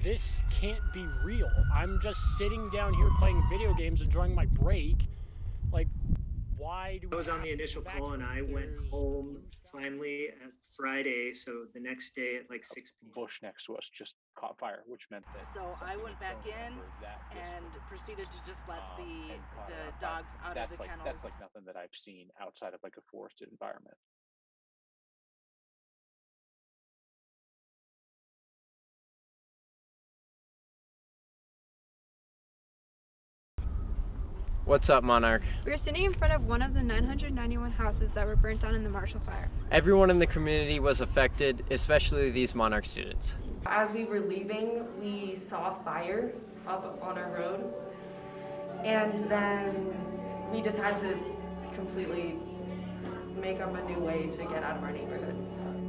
this can't be real. I'm just sitting down here playing video games, enjoying my break. Like, why do we I was on the initial call and I went home There's finally at Friday. So the next day at like 6 p.m. Bush next to us just caught fire, which meant that So I went back in and proceeded to just let the dogs out of the kennels. That's like nothing that I've seen outside of like a forested environment. What's up, Monarch? We are sitting in front of one of the 991 houses that were burnt down in the Marshall Fire. Everyone in the community was affected, especially these Monarch students. As we were leaving, we saw fire up on our road, and then we just had to completely make up a new way to get out of our neighborhood.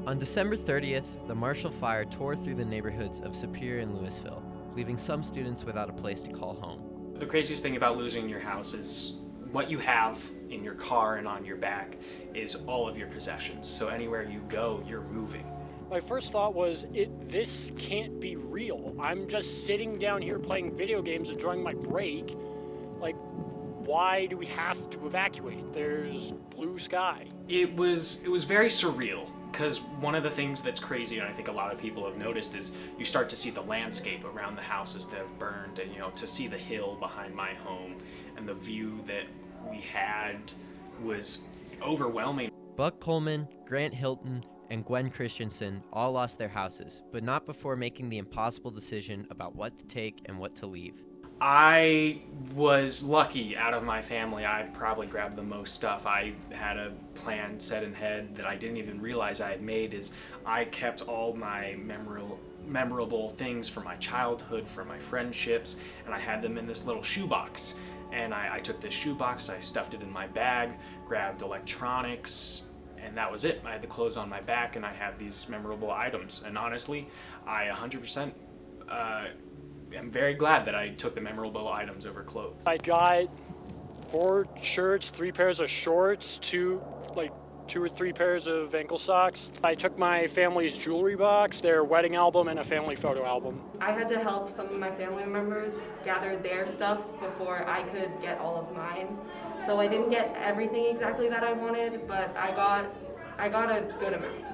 On December 30th, the Marshall Fire tore through the neighborhoods of Superior and Louisville, leaving some students without a place to call home. The craziest thing about losing your house is what you have in your car and on your back is all of your possessions. So anywhere you go, you're moving. My first thought was, this can't be real. I'm just sitting down here playing video games, enjoying my break. Like, why do we have to evacuate? There's blue sky. It was very surreal, because one of the things that's crazy, and I think a lot of people have noticed, is you start to see the landscape around the houses that have burned, and to see the hill behind my home, and the view that we had was overwhelming. Buck Coleman, Grant Hilton, and Gwen Christensen all lost their houses, but not before making the impossible decision about what to take and what to leave. I was lucky. Out of my family, I probably grabbed the most stuff. I had a plan set in head that I didn't even realize I had made. Is I kept all my memorable things from my childhood, from my friendships, and I had them in this little shoebox. And I took this shoebox, I stuffed it in my bag, grabbed electronics, and that was it. I had the clothes on my back, and I had these memorable items. And honestly, I 100% I'm very glad that I took the memorable items over clothes. I got 4 shirts, 3 pairs of shorts, 2 or 3 pairs of ankle socks. I took my family's jewelry box, their wedding album, and a family photo album. I had to help some of my family members gather their stuff before I could get all of mine. So I didn't get everything exactly that I wanted, but I got a good amount.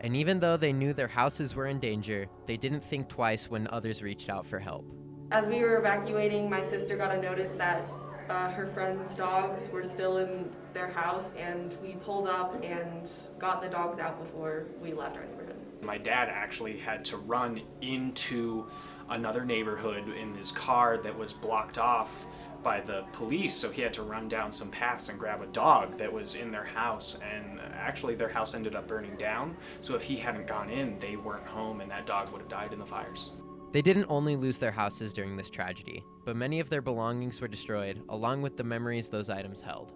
And even though they knew their houses were in danger, they didn't think twice when others reached out for help. As we were evacuating, my sister got a notice that her friend's dogs were still in their house, and we pulled up and got the dogs out before we left our neighborhood. My dad actually had to run into another neighborhood in his car that was blocked off by the police, so he had to run down some paths and grab a dog that was in their house, and actually their house ended up burning down, so if he hadn't gone in, they weren't home and that dog would have died in the fires. They didn't only lose their houses during this tragedy, but many of their belongings were destroyed, along with the memories those items held.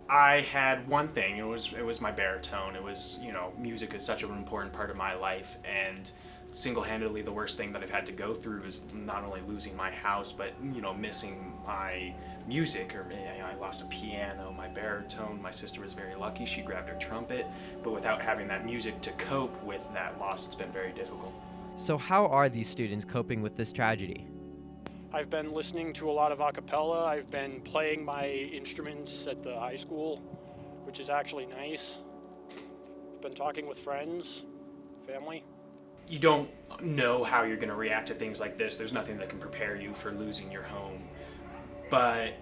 I had one thing, it was my baritone. It was, music is such an important part of my life, and single-handedly the worst thing that I've had to go through is not only losing my house, but missing my music. Or I lost a piano, my baritone. My sister was very lucky, she grabbed her trumpet, but without having that music to cope with that loss, it's been very difficult. So how are these students coping with this tragedy? I've been listening to a lot of a cappella. I've been playing my instruments at the high school, which is actually nice. I've been talking with friends, family. You don't know how you're going to react to things like this. There's nothing that can prepare you for losing your home. But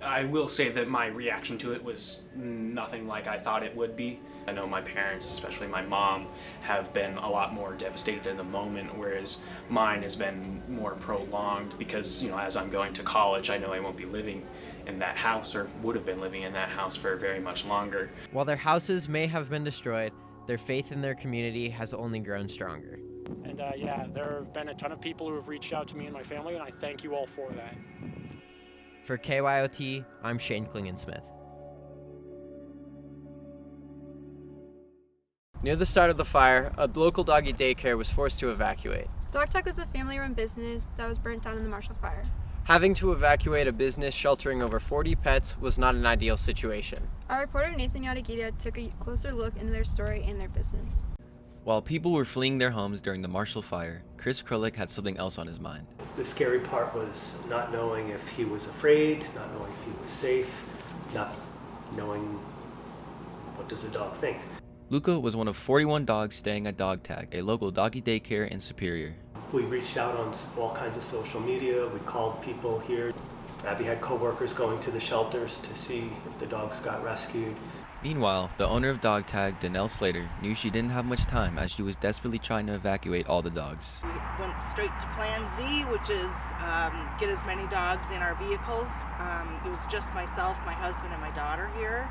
I will say that my reaction to it was nothing like I thought it would be. I know my parents, especially my mom, have been a lot more devastated in the moment, whereas mine has been more prolonged because, as I'm going to college, I know I won't be living in that house, or would have been living in that house for very much longer. While their houses may have been destroyed, their faith in their community has only grown stronger. And there have been a ton of people who have reached out to me and my family, and I thank you all for that. For KYOT, I'm Shane Klingensmith. Near the start of the fire, a local doggy daycare was forced to evacuate. Dog Tech was a family-run business that was burnt down in the Marshall Fire. Having to evacuate a business sheltering over 40 pets was not an ideal situation. Our reporter Nathan Yadagita took a closer look into their story and their business. While people were fleeing their homes during the Marshall Fire, Chris Krullick had something else on his mind. The scary part was not knowing if he was afraid, not knowing if he was safe, not knowing what does a dog think. Luca was one of 41 dogs staying at Dog Tag, a local doggy daycare in Superior. We reached out on all kinds of social media. We called people here. Abby had coworkers going to the shelters to see if the dogs got rescued. Meanwhile, the owner of Dog Tag, Danelle Slater, knew she didn't have much time as she was desperately trying to evacuate all the dogs. We went straight to Plan Z, which is get as many dogs in our vehicles. It was just myself, my husband, and my daughter here.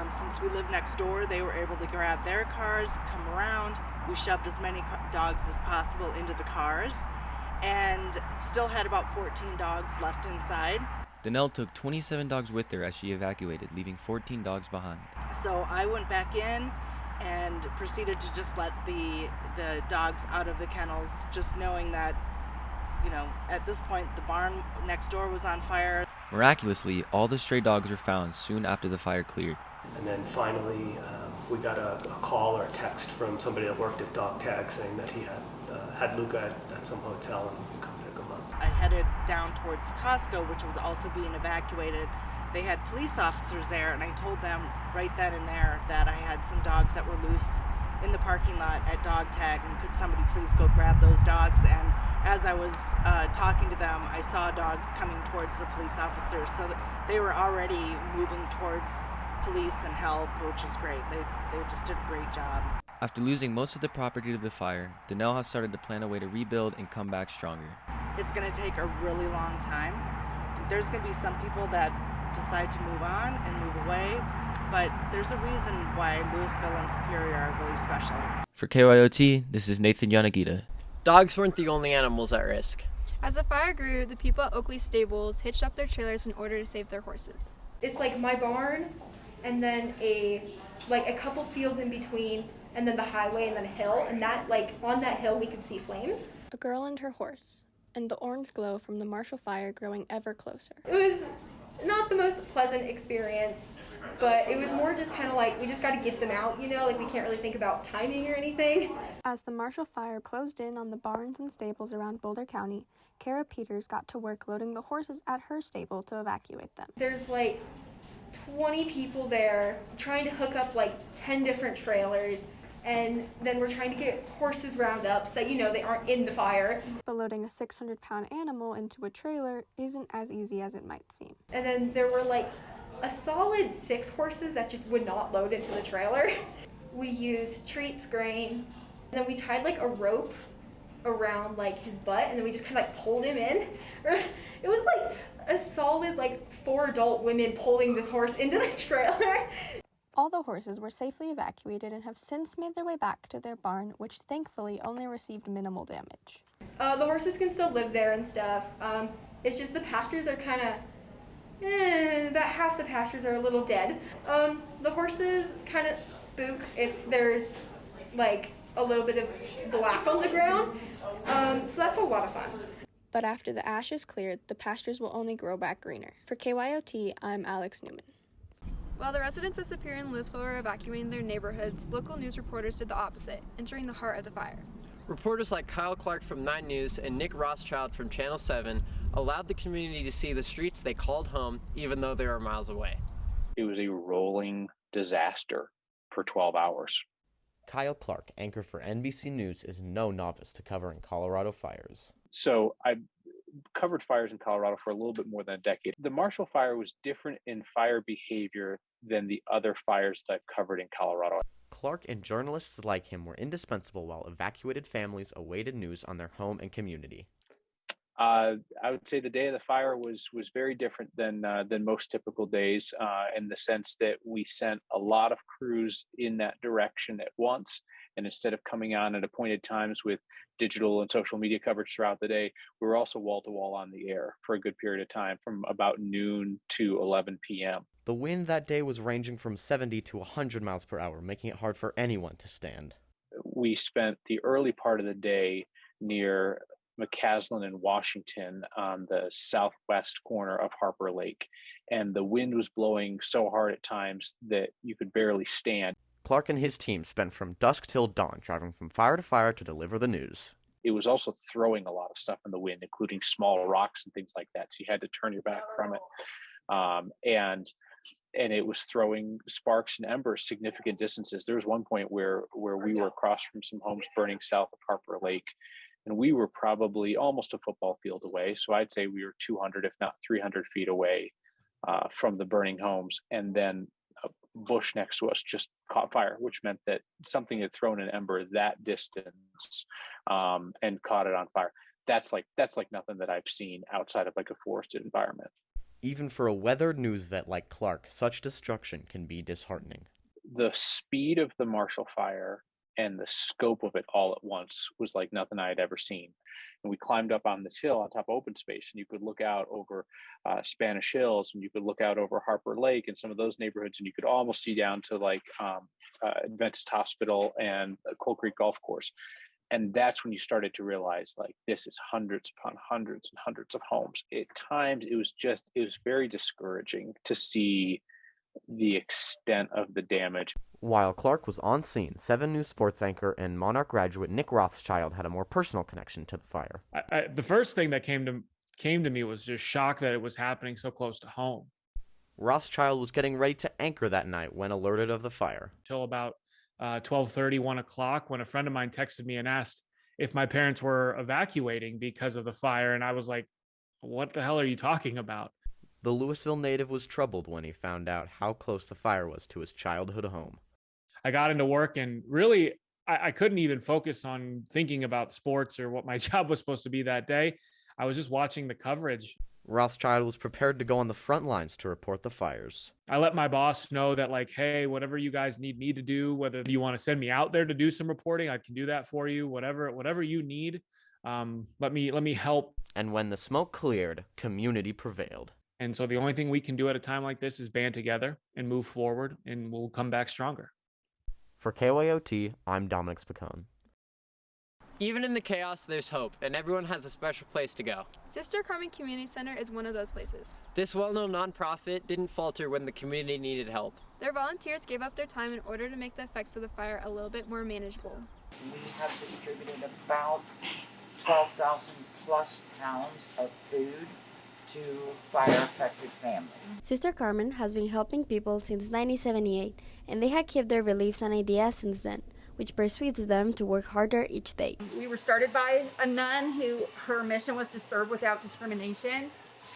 Since we live next door, they were able to grab their cars, come around. We shoved as many dogs as possible into the cars and still had about 14 dogs left inside. Danelle took 27 dogs with her as she evacuated, leaving 14 dogs behind. So I went back in and proceeded to just let the dogs out of the kennels, just knowing that, you know, at this point the barn next door was on fire. Miraculously, all the stray dogs were found soon after the fire cleared. And then finally, we got a call or a text from somebody that worked at Dog Tag saying that he had Luca at some hotel and would come pick him up. I headed down towards Costco, which was also being evacuated. They had police officers there, and I told them right then and there that I had some dogs that were loose in the parking lot at Dog Tag, and could somebody please go grab those dogs. And as I was talking to them, I saw dogs coming towards the police officers, so that they were already moving towards police and help, which was great. They just did a great job. After losing most of the property to the fire, Danelle has started to plan a way to rebuild and come back stronger. It's going to take a really long time. There's going to be some people that decide to move on and move away, but there's a reason why Louisville and Superior are really special. For KYOT, this is Nathan Yanagita. Dogs weren't the only animals at risk. As the fire grew, the people at Oakley Stables hitched up their trailers in order to save their horses. It's like my barn, and then a couple fields in between, and then the highway, and then a hill, and that, like, on that hill we could see flames. A girl and her horse, and the orange glow from the Marshall Fire growing ever closer. It was not the most pleasant experience, but it was more just kind of like, we just got to get them out, you know, like we can't really think about timing or anything. As the Marshall Fire closed in on the barns and stables around Boulder County, Kara Peters got to work loading the horses at her stable to evacuate them. There's like 20 people there trying to hook up like 10 different trailers, and then we're trying to get horses round up so that, you know, they aren't in the fire. But loading a 600-pound animal into a trailer isn't as easy as it might seem. And then there were like a solid 6 horses that just would not load into the trailer. We used treats, grain, and then we tied like a rope around like his butt, and then we just kind of like pulled him in. It was like a solid like 4 adult women pulling this horse into the trailer. All the horses were safely evacuated and have since made their way back to their barn, which thankfully only received minimal damage. The horses can still live there and stuff. It's just the pastures are kind of, about half the pastures are a little dead. The horses kind of spook if there's like a little bit of black on the ground, so that's a lot of fun. But after the ash is cleared, the pastures will only grow back greener. For KYOT, I'm Alex Newman. While the residents of Superior and Louisville were evacuating their neighborhoods, local news reporters did the opposite, entering the heart of the fire. Reporters like Kyle Clark from 9 News and Nick Rothschild from Channel 7 allowed the community to see the streets they called home, even though they were miles away. It was a rolling disaster for 12 hours. Kyle Clark, anchor for NBC News, is no novice to covering Colorado fires. So I covered fires in Colorado for a little bit more than a decade. The Marshall Fire was different in fire behavior than the other fires that I've covered in Colorado. Clark and journalists like him were indispensable while evacuated families awaited news on their home and community. I would say the day of the fire was very different than most typical days, in the sense that we sent a lot of crews in that direction at once. And instead of coming on at appointed times with digital and social media coverage throughout the day, we were also wall-to-wall on the air for a good period of time, from about noon to 11 p.m. The wind that day was ranging from 70 to 100 miles per hour, making it hard for anyone to stand. We spent the early part of the day near McCaslin and Washington on the southwest corner of Harper Lake, and the wind was blowing so hard at times that you could barely stand. Clark and his team spent from dusk till dawn driving from fire to fire to deliver the news. It was also throwing a lot of stuff in the wind, including small rocks and things like that. So you had to turn your back from it. And it was throwing sparks and embers significant distances. There was one point where we were across from some homes burning south of Harper Lake, and we were probably almost a football field away. So I'd say we were 200, if not 300 feet away from the burning homes. And then a bush next to us just caught fire, which meant that something had thrown an ember that distance and caught it on fire. That's like nothing that I've seen outside of like a forested environment. Even for a weathered news vet like Clark, such destruction can be disheartening. The speed of the Marshall Fire and the scope of it all at once was like nothing I had ever seen. And we climbed up on this hill on top of open space, and you could look out over Spanish Hills, and you could look out over Harper Lake and some of those neighborhoods, and you could almost see down to like Adventist Hospital and Coal Creek Golf Course. And that's when you started to realize, like, this is hundreds upon hundreds and hundreds of homes. At times, it was very discouraging to see the extent of the damage. While Clark was on scene, 7 News sports anchor and Monarch graduate Nick Rothschild had a more personal connection to the fire. The first thing that came to me was just shock that it was happening so close to home. Rothschild was getting ready to anchor that night when alerted of the fire. Till about 12:30, 1 o'clock, when a friend of mine texted me and asked if my parents were evacuating because of the fire. And I was like, what the hell are you talking about? The Louisville native was troubled when he found out how close the fire was to his childhood home. I got into work and really, I couldn't even focus on thinking about sports or what my job was supposed to be that day. I was just watching the coverage. Rothschild was prepared to go on the front lines to report the fires. I let my boss know that, like, hey, whatever you guys need me to do, whether you want to send me out there to do some reporting, I can do that for you. Whatever you need, let me help. And when the smoke cleared, community prevailed. And so the only thing we can do at a time like this is band together and move forward, and we'll come back stronger. For KYOT, I'm Dominic Spicone. Even in the chaos, there's hope, and everyone has a special place to go. Sister Carmen Community Center is one of those places. This well-known nonprofit didn't falter when the community needed help. Their volunteers gave up their time in order to make the effects of the fire a little bit more manageable. We have distributed about 12,000 plus pounds of food to fire-affected families. Sister Carmen has been helping people since 1978, and they have kept their beliefs and ideas since then, which persuades them to work harder each day. We were started by a nun who her mission was to serve without discrimination,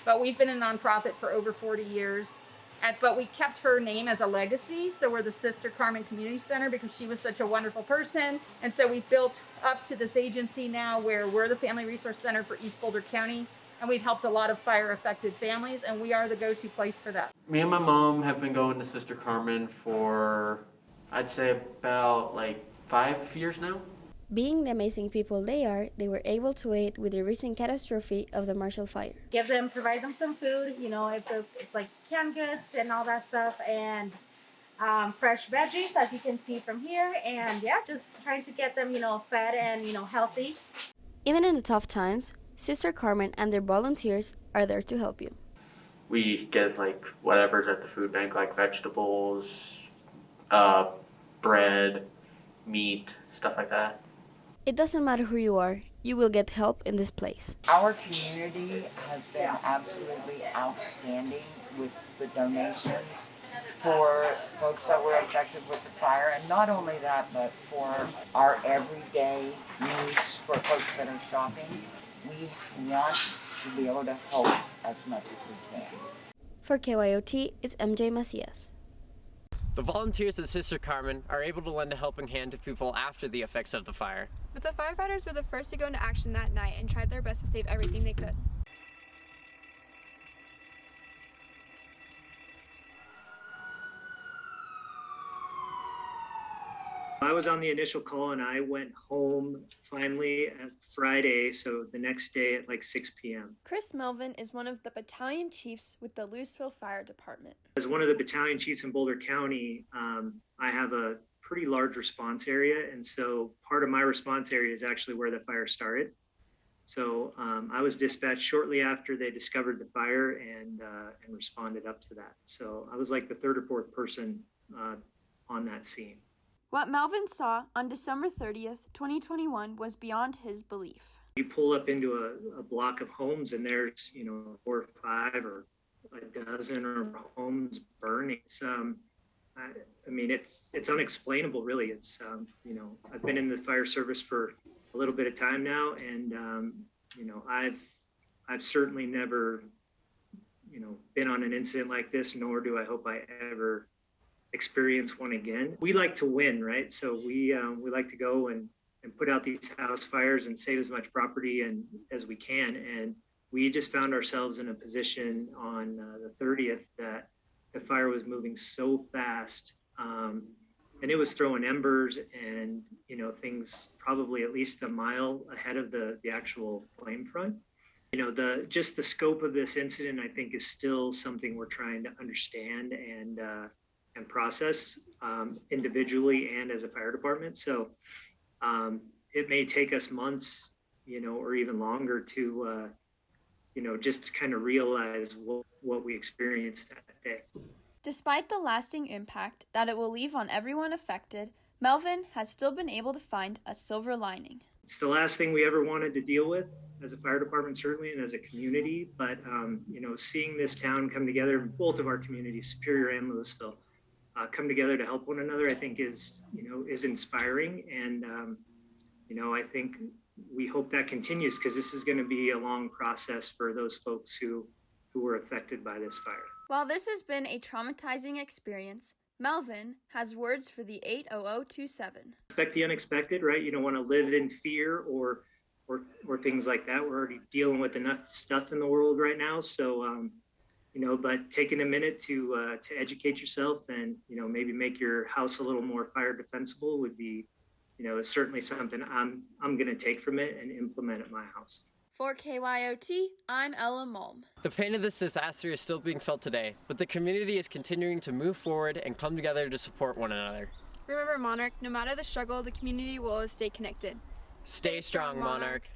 but we've been a nonprofit for over 40 years. But we kept her name as a legacy, so we're the Sister Carmen Community Center because she was such a wonderful person. And so we've built up to this agency now where we're the Family Resource Center for East Boulder County, and we've helped a lot of fire-affected families, and we are the go-to place for that. Me and my mom have been going to Sister Carmen for, I'd say, about 5 years now. Being the amazing people they are, they were able to aid with the recent catastrophe of the Marshall Fire. Provide them some food, it's like canned goods and all that stuff, and fresh veggies, as you can see from here, and just trying to get them, fed and, healthy. Even in the tough times, Sister Carmen and their volunteers are there to help you. We get whatever's at the food bank, like vegetables, bread, meat, stuff like that. It doesn't matter who you are, you will get help in this place. Our community has been absolutely outstanding with the donations for folks that were affected with the fire, and not only that, but for our everyday needs for folks that are shopping. We want to be able to help as much as we can. For KYOT, it's MJ Macias. The volunteers at Sister Carmen are able to lend a helping hand to people after the effects of the fire. But the firefighters were the first to go into action that night and tried their best to save everything they could. I was on the initial call and I went home finally at Friday, so the next day at 6 p.m. Chris Melvin is one of the battalion chiefs with the Louisville Fire Department. As one of the battalion chiefs in Boulder County, I have a pretty large response area, and so part of my response area is actually where the fire started. So I was dispatched shortly after they discovered the fire and responded up to that. So I was like the third or fourth person on that scene. What Melvin saw on December 30th, 2021 was beyond his belief. You pull up into a block of homes and there's, 4 or 5 or a dozen or homes burning. It's unexplainable, really. I've been in the fire service for a little bit of time now, and I've certainly never, been on an incident like this, nor do I hope I ever experience one again. We like to win, right? So we like to go and put out these house fires and save as much property as we can. And we just found ourselves in a position on the 30th that the fire was moving so fast, and it was throwing embers and things probably at least a mile ahead of the actual flame front. The scope of this incident, I think, is still something we're trying to understand and process individually and as a fire department. So it may take us months, or even longer to just kind of realize what we experienced that day. Despite the lasting impact that it will leave on everyone affected, Melvin has still been able to find a silver lining. It's the last thing we ever wanted to deal with as a fire department, certainly, and as a community. But, seeing this town come together, both of our communities, Superior and Louisville, come together to help one another, I think is inspiring. And, I think we hope that continues, because this is going to be a long process for those folks who were affected by this fire. While this has been a traumatizing experience, Melvin has words for the 80027. Expect the unexpected, right? You don't want to live in fear or things like that. We're already dealing with enough stuff in the world right now. So, but taking a minute to educate yourself and, maybe make your house a little more fire defensible would be, is certainly something I'm going to take from it and implement at my house. For KYOT, I'm Ella Mulm. The pain of this disaster is still being felt today, but the community is continuing to move forward and come together to support one another. Remember, Monarch, no matter the struggle, the community will always stay connected. Stay strong, Monarch.